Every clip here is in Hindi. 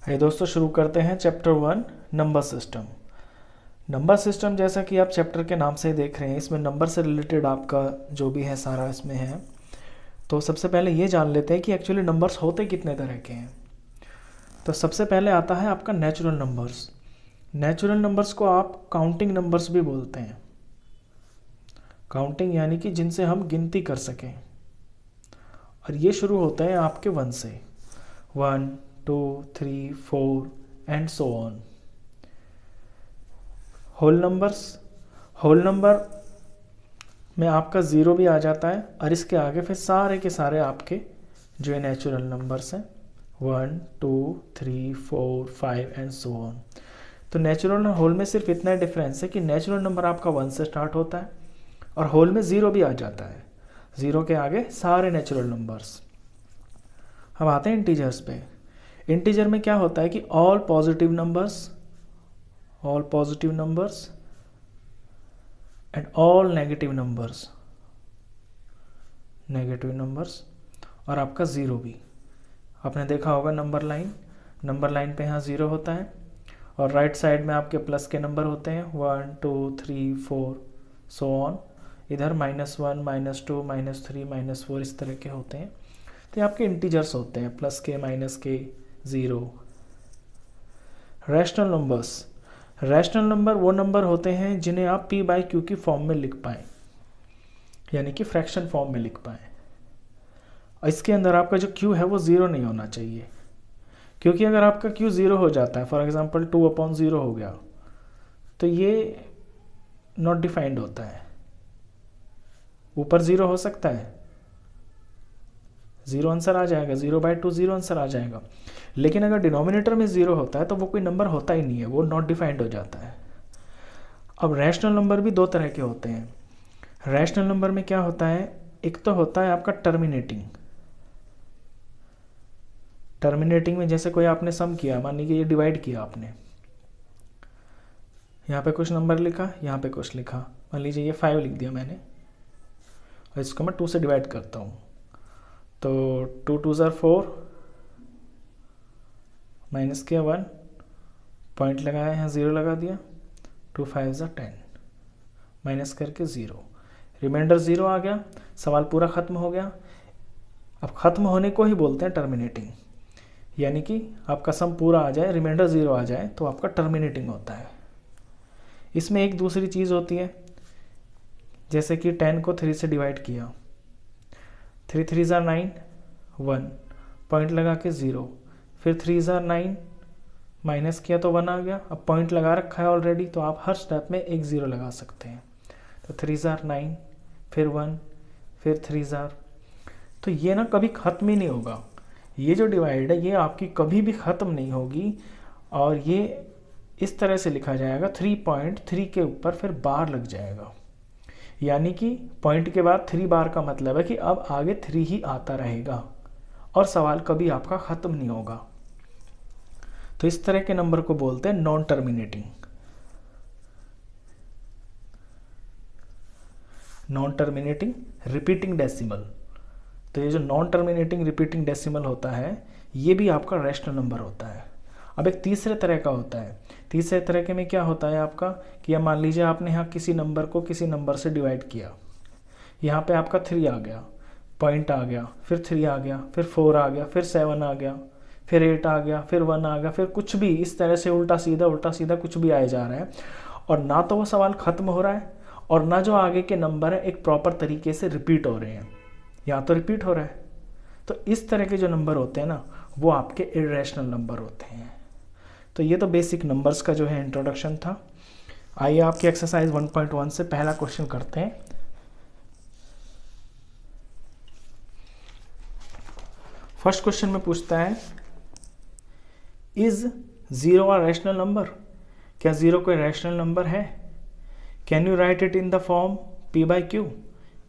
है दोस्तों, शुरू करते हैं chapter 1 number system. Number system जैसा कि आप चैप्टर के नाम से देख रहे हैं, इसमें नंबर से रिलेटेड आपका जो भी है सारा इसमें है। तो सबसे पहले ये जान लेते हैं कि एक्चुअली नंबर्स होते कितने तरह के हैं। तो सबसे पहले आता है आपका नेचुरल नंबर्स। नेचुरल नंबर्स को आप काउंटिंग नंबर्स भी बोलते हैं। काउंटिंग यानी कि जिनसे हम गिनती कर सकें, और ये शुरू होते हैं आपके 1 से। 1 2 3 4 and so on. Whole numbers, whole number में आपका 0 भी आ जाता है, और इसके आगे फिर सारे के सारे आपके जो है नेचुरल नंबर्स हैं 1 2 3 4 5 एंड सो ऑन। तो नेचुरल और होल में सिर्फ इतना डिफरेंस है कि नेचुरल नंबर आपका 1 से स्टार्ट होता है और होल में 0 भी आ जाता है। 0 के आगे सारे नेचुरल नंबर्स। अब आते हैं इंटीजर्स पे। इंटीजर में क्या होता है कि all positive numbers and all negative numbers और आपका 0 भी। आपने देखा होगा नंबर लाइन पे यहाँ 0 होता है, और राइट साइड में आपके प्लस के नंबर होते हैं 1 2 3 4 सो ऑन। इधर -1 -2 -3 -4 इस तरह के होते हैं। तो ये आपके इंटीजर्स होते हैं, प्लस के माइनस के 0। रैशनल नंबर वो नंबर होते हैं जिन्हें आप p/q की फॉर्म में लिख पाएँ, यानी कि फ्रैक्शन फॉर्म में लिख पाएँ। और इसके अंदर आपका जो q है वो 0 नहीं होना चाहिए, क्योंकि अगर आपका q 0 हो जाता है, फॉर एग्जांपल 2/0 हो गया, तो ये नॉट डिफाइंड होता है। ऊपर 0 हो सकता है, 0 आंसर आ जाएगा, 0/2 0 आंसर आ जाएगा। लेकिन अगर डिनोमिनेटर में 0 होता है तो वो कोई नंबर होता ही नहीं है, वो नॉट डिफाइंड हो जाता है। अब रैशनल नंबर भी 2 तरह के होते हैं। रैशनल नंबर में क्या होता है, एक तो होता है आपका टर्मिनेटिंग में जैसे कोई आपने सम किया, मान लीजिए ये डिवाइड किया आपने, यहाँ पे कुछ नंबर लिखा, यहाँ पे कुछ लिखा, मान लीजिए ये 5 लिख दिया मैंने, और इसको मैं 2 से डिवाइड करता हूँ, तो 2 2 ज़ार 4 माइनस किया 1, पॉइंट लगाया, यहाँ 0 लगा दिया, 2 5 ज़ार 10, माइनस करके 0, रिमाइंडर 0 आ गया, सवाल पूरा ख़त्म हो गया। अब ख़त्म होने को ही बोलते हैं टर्मिनेटिंग, यानी कि आपका सम पूरा आ जाए, रिमाइंडर 0 आ जाए तो आपका टर्मिनेटिंग होता है। इसमें एक दूसरी चीज़ होती है, जैसे कि 10 को 3 से डिवाइड किया, 3 3 ज़ार 9 1, पॉइंट लगा के 0, फिर 3 ज़ार 9 माइनस किया तो 1 आ गया। अब पॉइंट लगा रखा है ऑलरेडी, तो आप हर स्टेप में एक 0 लगा सकते हैं। तो 3 ज़ार 9, फिर 1, फिर 3 ज़ार। तो ये ना कभी ख़त्म ही नहीं होगा, ये जो डिवाइड है ये आपकी कभी भी ख़त्म नहीं होगी। और ये इस तरह से लिखा जाएगा, 3.3 के ऊपर फिर बार लग जाएगा, यानी कि पॉइंट के बाद 3 बार का मतलब है कि अब आगे 3 ही आता रहेगा और सवाल कभी आपका ख़त्म नहीं होगा। तो इस तरह के नंबर को बोलते हैं नॉन टर्मिनेटिंग रिपीटिंग डेसिमल। तो ये जो नॉन टर्मिनेटिंग रिपीटिंग डेसिमल होता है, ये भी आपका रैशनल नंबर होता है। अब एक तीसरे तरह का होता है। तीसरे तरह के में क्या होता है आपका, कि या मान लीजिए आपने यहाँ किसी नंबर को किसी नंबर से डिवाइड किया, यहाँ पे आपका 3 आ गया, पॉइंट आ गया, फिर 3 आ गया, फिर 4 आ गया, फिर 7 आ गया, फिर 8 आ गया, फिर 1 आ गया, फिर कुछ भी इस तरह से उल्टा सीधा कुछ भी आए जा रहा है, और ना तो वो सवाल ख़त्म हो रहा है और ना जो आगे के नंबर है एक प्रॉपर तरीके से रिपीट हो रहे हैं, या तो रिपीट हो रहा है। तो इस तरह के जो नंबर होते हैं ना, वो आपके इर्रेशनल नंबर होते हैं। तो ये तो बेसिक नंबर्स का जो है इंट्रोडक्शन था। आइए आपकी एक्सरसाइज 1.1 से पहला क्वेश्चन करते हैं। फर्स्ट क्वेश्चन में पूछता है, इज 0 अ रैशनल नंबर? क्या 0 कोई रैशनल नंबर है? Can you right it in the form p/q?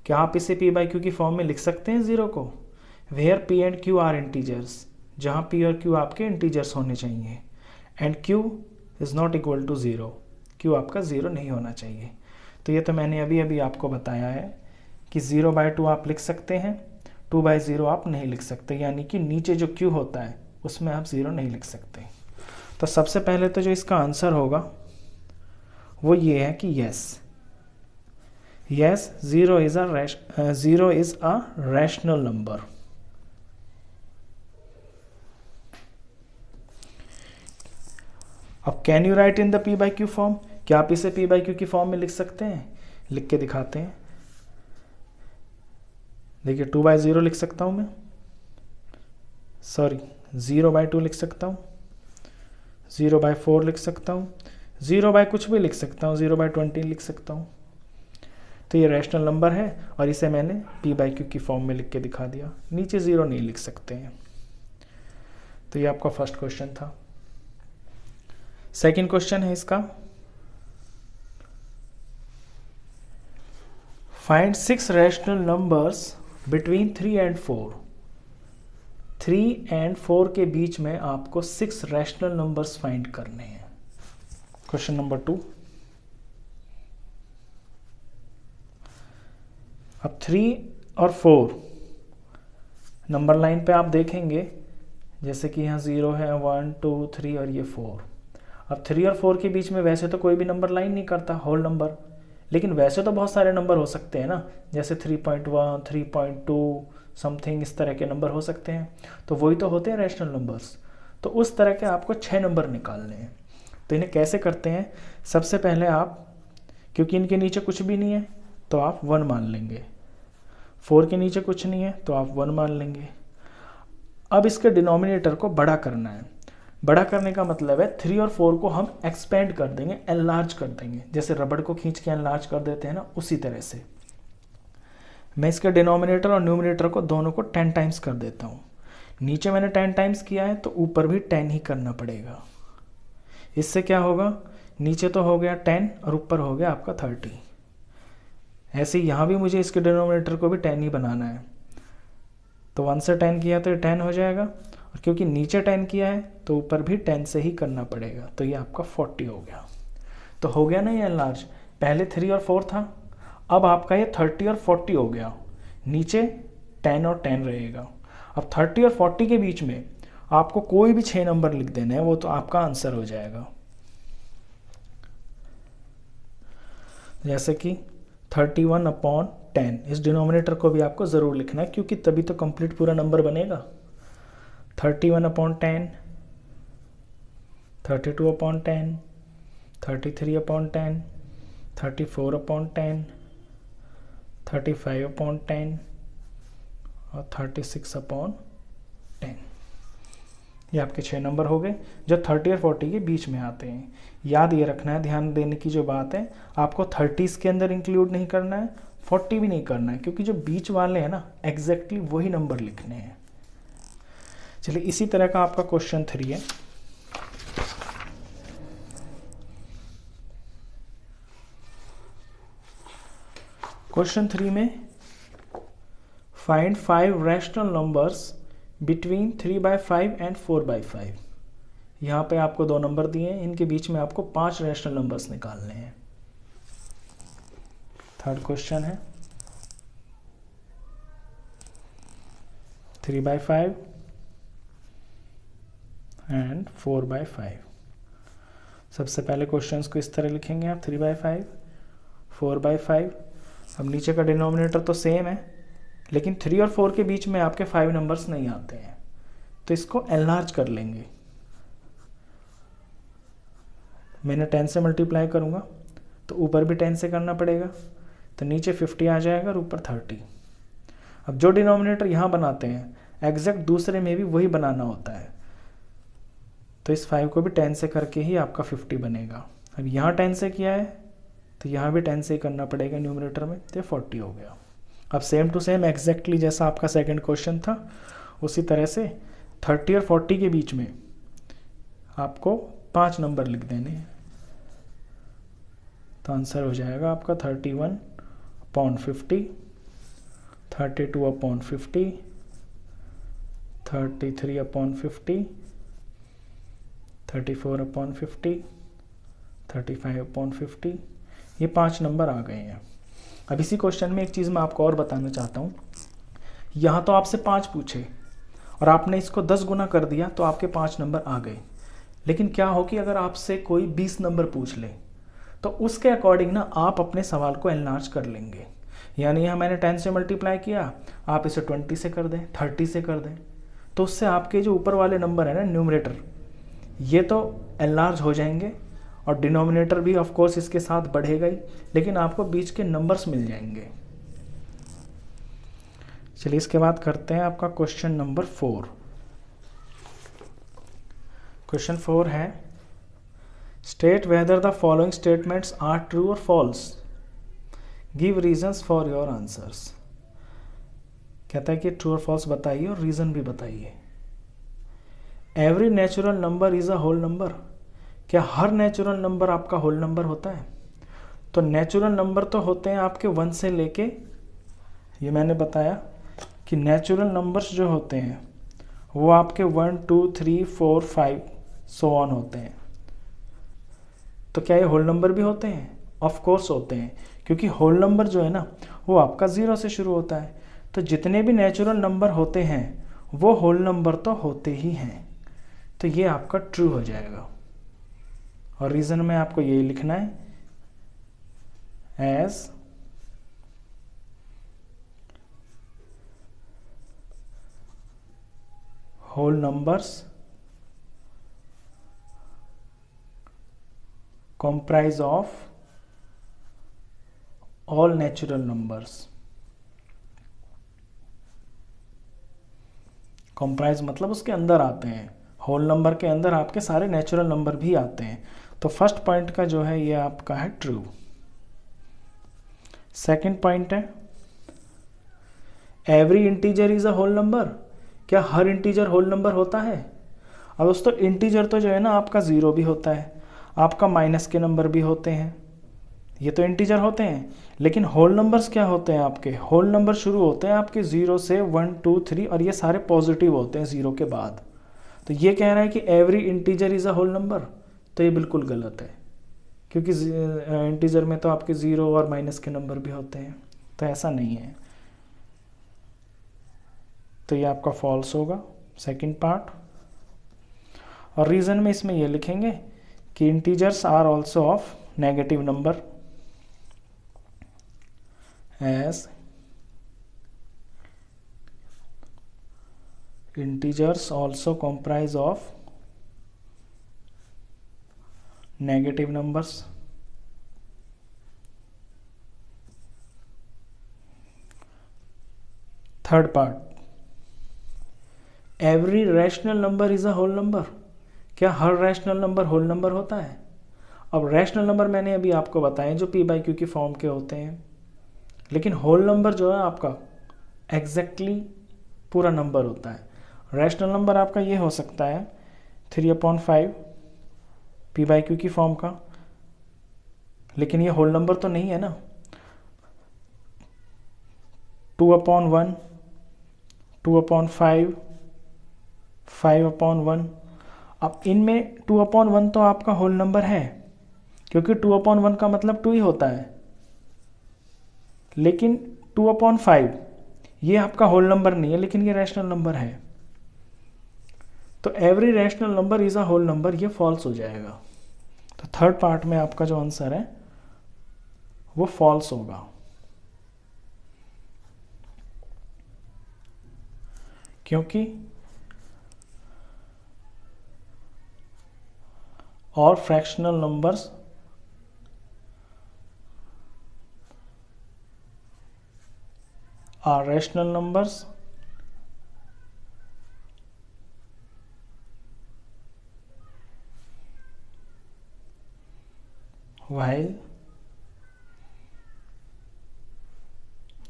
क्या आप इसे p/q की फॉर्म में लिख सकते हैं 0 को? Where p and q are integers, जहाँ p और q आपके इंटीजर्स होने चाहिए, and q is not equal to 0, q आपका 0 नहीं होना चाहिए। तो ये तो मैंने अभी आपको बताया है कि 0/2 आप लिख सकते हैं, 2/0 आप नहीं लिख सकते, यानी कि नीचे जो q होता है उसमें आप 0 नहीं लिख सकते। तो सबसे पहले तो जो इसका आंसर होगा वो ये है कि yes, zero is a rational number. अब can you write in the P by Q form, क्या आप इसे पी बाई क्यू की फॉर्म में लिख सकते हैं? लिख के दिखाते हैं। देखिए 2/0 लिख सकता हूँ मैं, सॉरी 0/2 लिख सकता हूँ, 0/4 लिख सकता हूँ, 0 कुछ भी लिख सकता हूँ, 0/20 लिख सकता हूँ। तो ये रैशनल नंबर है और इसे मैंने पी बाई क्यू की फॉर्म में लिख के दिखा दिया। नीचे 0 नहीं लिख सकते हैं। तो ये आपका फर्स्ट क्वेश्चन था। सेकंड क्वेश्चन है इसका, find 6 rational numbers between 3 and 4। 3 and 4 के बीच में आपको 6 रैशनल नंबर्स फाइंड करने हैं। क्वेश्चन नंबर 2, अब 3 और 4 नंबर लाइन पे आप देखेंगे, जैसे कि यहाँ 0 है, 1 2 3 और ये 4। अब 3 और 4 के बीच में वैसे तो कोई भी नंबर लाइन नहीं करता होल नंबर, लेकिन वैसे तो बहुत सारे नंबर हो सकते हैं ना, जैसे 3.1 3.2 समथिंग, इस तरह के नंबर हो सकते हैं। तो वही तो होते हैं रैशनल नंबर्स। तो उस तरह के आपको 6 नंबर निकालने हैं। तो इन्हें कैसे करते हैं? सबसे पहले आप, क्योंकि इनके नीचे कुछ भी नहीं है तो आप 1 मान लेंगे, 4 के नीचे कुछ नहीं है तो आप 1 मान लेंगे। अब इसके डिनोमिनेटर को बड़ा करना है। बड़ा करने का मतलब है 3 और 4 को हम एक्सपेंड कर देंगे, एनलार्ज कर देंगे, जैसे रबड़ को खींच के एनलार्ज कर देते हैं ना, उसी तरह से मैं इसके डिनोमिनेटर और न्यूमिनेटर को दोनों को 10 टाइम्स कर देता हूँ। नीचे मैंने 10 टाइम्स किया है तो ऊपर भी 10 ही करना पड़ेगा। इससे क्या होगा, नीचे तो हो गया 10 और ऊपर हो गया आपका 30। ऐसे ही यहाँ भी मुझे इसके डिनोमिनेटर को भी 10 ही बनाना है। तो 1 से 10 किया तो 10 हो जाएगा, और क्योंकि नीचे 10 किया है तो ऊपर भी 10 से ही करना पड़ेगा। तो ये आपका 40 हो गया। तो हो गया ना ये एनलार्ज। पहले 3 और 4 था, अब आपका ये 30 और 40 हो गया। नीचे 10 और 10 रहेगा। अब 30 और 40 के बीच में आपको कोई भी 6 नंबर लिख देना है, वो तो आपका आंसर हो जाएगा। जैसे कि 31/10, इस डिनोमिनेटर को भी आपको ज़रूर लिखना है, क्योंकि तभी तो कंप्लीट पूरा नंबर बनेगा। 31/10, 32/10, 33/10, 34/10, 35/10 और 36/10। ये आपके 6 नंबर हो गए जो 30 और 40 के बीच में आते हैं। याद ये रखना है, ध्यान देने की जो बात है, आपको 30s के अंदर इंक्लूड नहीं करना है, 40 भी नहीं करना है, क्योंकि जो बीच वाले हैं ना, एग्जैक्टली वही नंबर लिखने हैं। चलिए, इसी तरह का आपका क्वेश्चन 3 है। क्वेश्चन 3 में find 5 rational numbers between 3/5 and 4/5। यहाँ पे आपको 2 नंबर दिए हैं, इनके बीच में आपको 5 रैशनल नंबर्स निकालने हैं। थर्ड क्वेश्चन है 3/5 and 4/5। सबसे पहले क्वेश्चंस को इस तरह लिखेंगे आप, 3/5, 4/5। अब नीचे का डिनोमिनेटर तो सेम है, लेकिन 3 और 4 के बीच में आपके 5 नंबर्स नहीं आते हैं, तो इसको एनलार्ज कर लेंगे। मैंने 10 से मल्टीप्लाई करूँगा तो ऊपर भी 10 से करना पड़ेगा, तो नीचे 50 आ जाएगा और ऊपर 30। अब जो डिनोमिनेटर यहाँ बनाते हैं, एग्जैक्ट दूसरे में भी वही बनाना होता है, तो इस 5 को भी 10 से करके ही आपका 50 बनेगा। अब यहाँ 10 से किया है तो यहाँ भी 10 से ही करना पड़ेगा न्यूमरेटर में, तो 40 हो गया। अब सेम टू सेम एग्जैक्टली जैसा आपका सेकंड क्वेश्चन था, उसी तरह से 30 और 40 के बीच में आपको 5 नंबर लिख देने हैं, तो आंसर हो जाएगा आपका 31/50, 32/50, 33/50, 34/50, 35/50। ये 5 नंबर आ गए हैं। अब इसी क्वेश्चन में एक चीज़ मैं आपको और बताना चाहता हूँ। यहाँ तो आपसे 5 पूछे और आपने इसको 10 गुना कर दिया तो आपके 5 नंबर आ गए, लेकिन क्या हो कि अगर आपसे कोई 20 नंबर पूछ ले तो उसके अकॉर्डिंग ना आप अपने सवाल को एनलार्ज कर लेंगे। यानी यहाँ मैंने 10 से मल्टीप्लाई किया, आप इसे 20 से कर दें, 30 से कर दें, तो उससे आपके जो ऊपर वाले नंबर है ना न्यूमरेटर, ये तो एनलार्ज हो जाएंगे और डिनोमिनेटर भी ऑफ कोर्स इसके साथ बढ़ेगा ही, लेकिन आपको बीच के नंबर्स मिल जाएंगे। चलिए इसके बाद करते हैं आपका क्वेश्चन नंबर 4। क्वेश्चन 4 है state whether the following statements are true और false, give reasons for your answers. कहता है कि ट्रू और फॉल्स बताइए और रीजन भी बताइए। Every natural number is a whole number, क्या हर नेचुरल नंबर आपका होल नंबर होता है? तो नेचुरल नंबर तो होते हैं आपके 1 से लेके, ये मैंने बताया कि नेचुरल नंबर्स जो होते हैं वो आपके 1 2 3 4 5 सो ऑन होते हैं। तो क्या ये होल नंबर भी होते हैं? ऑफ कोर्स होते हैं, क्योंकि होल नंबर जो है ना वो आपका 0 से शुरू होता है। तो जितने भी नेचुरल नंबर होते हैं वो होल नंबर तो होते ही हैं, तो ये आपका ट्रू हो जाएगा। और रीजन में आपको यही लिखना है, as whole numbers comprise of all natural numbers। comprise मतलब उसके अंदर आते हैं, होल नंबर के अंदर आपके सारे नेचुरल नंबर भी आते हैं। तो फर्स्ट पॉइंट का जो है ये आपका है ट्रू। सेकंड पॉइंट है every integer is a whole number, क्या हर इंटीजर होल नंबर होता है? अब दोस्तों इंटीजर तो जो है ना आपका 0 भी होता है, आपका माइनस के नंबर भी होते हैं, ये तो इंटीजर होते हैं। लेकिन होल नंबर्स क्या होते हैं आपके? होल नंबर शुरू होते हैं आपके 0 से 1 2 3 और ये सारे पॉजिटिव होते हैं 0 के बाद। तो ये कह रहा है कि every integer is a whole number, तो ये बिल्कुल गलत है, क्योंकि इंटीजर में तो आपके 0 और माइनस के नंबर भी होते हैं, तो ऐसा नहीं है। तो ये आपका फॉल्स होगा सेकंड पार्ट। और रीज़न में इसमें ये लिखेंगे कि integers are also of negative number, as integers also comprise of negative numbers. Third part every rational number is a whole number, क्या हर रैशनल नंबर होल नंबर होता है? अब रैशनल नंबर मैंने अभी आपको बताया जो पी बाई क्यू की फॉर्म के होते हैं, लेकिन होल नंबर जो है आपका एग्जैक्टली पूरा नंबर होता है। रैशनल नंबर आपका ये हो सकता है 3/5 पी बाई क्यू की फॉर्म का, लेकिन ये होल नंबर तो नहीं है ना। 2/1 2/5 5/1। अब इनमें 2/1 तो आपका होल नंबर है, क्योंकि 2/1 का मतलब 2 ही होता है, लेकिन 2/5 ये आपका होल नंबर नहीं है, लेकिन ये रैशनल नंबर है। तो every rational number is a whole number, ये फॉल्स हो जाएगा। तो थर्ड पार्ट में आपका जो आंसर है वो फॉल्स होगा। क्योंकि all fractional numbers are rational numbers while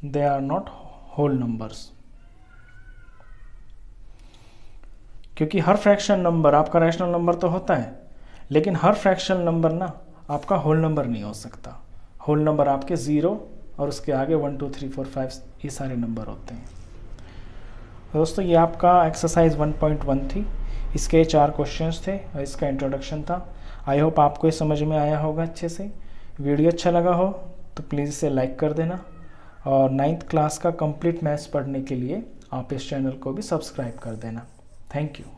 they are not whole numbers। क्योंकि हर फ्रैक्शन नंबर आपका रैशनल नंबर तो होता है, लेकिन हर फ्रैक्शन नंबर ना आपका होल नंबर नहीं हो सकता। होल नंबर आपके 0 और उसके आगे 1 2 3 4 5 ये सारे नंबर होते हैं। दोस्तों ये आपका एक्सरसाइज 1.1 थी, इसके 4 क्वेश्चंस थे और इसका इंट्रोडक्शन था। आई होप आपको ये समझ में आया होगा अच्छे से। वीडियो अच्छा लगा हो तो प्लीज़ इसे लाइक कर देना, और 9th क्लास का कंप्लीट मैथ्स पढ़ने के लिए आप इस चैनल को भी सब्सक्राइब कर देना। Thank you.